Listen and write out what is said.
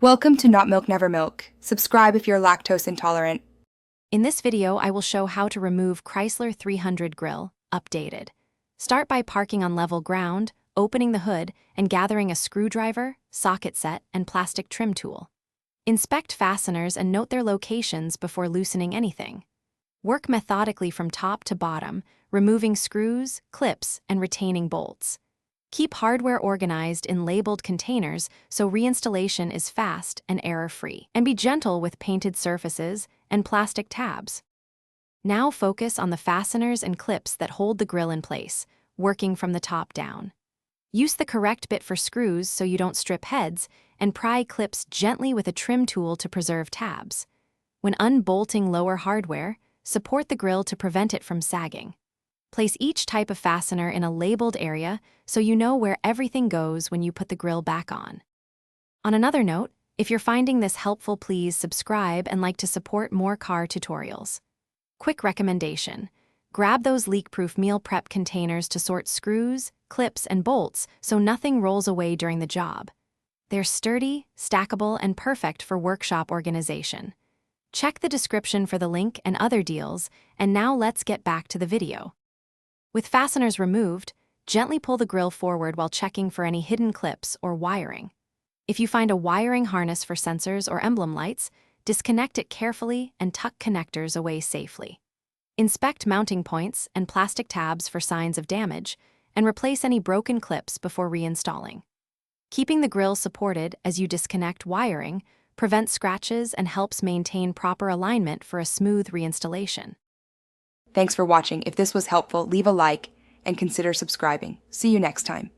Welcome to Not Milk Never Milk. Subscribe if you're lactose intolerant. In this video, I will show how to remove Chrysler 300 Grille, updated. Start by parking on level ground, opening the hood, and gathering a screwdriver, socket set, and plastic trim tool. Inspect fasteners and note their locations before loosening anything. Work methodically from top to bottom, removing screws, clips, and retaining bolts. Keep hardware organized in labeled containers so reinstallation is fast and error-free. And be gentle with painted surfaces and plastic tabs. Now focus on the fasteners and clips that hold the grille in place, working from the top down. Use the correct bit for screws so you don't strip heads, and pry clips gently with a trim tool to preserve tabs. When unbolting lower hardware, support the grille to prevent it from sagging. Place each type of fastener in a labeled area so you know where everything goes when you put the grille back on. On another note, if you're finding this helpful, please subscribe and like to support more car tutorials. Quick recommendation: grab those leak-proof meal prep containers to sort screws, clips, and bolts so nothing rolls away during the job. They're sturdy, stackable, and perfect for workshop organization. Check the description for the link and other deals, and now let's get back to the video. With fasteners removed, gently pull the grille forward while checking for any hidden clips or wiring. If you find a wiring harness for sensors or emblem lights, disconnect it carefully and tuck connectors away safely. Inspect mounting points and plastic tabs for signs of damage, and replace any broken clips before reinstalling. Keeping the grille supported as you disconnect wiring prevents scratches and helps maintain proper alignment for a smooth reinstallation. Thanks for watching. If this was helpful, leave a like and consider subscribing. See you next time.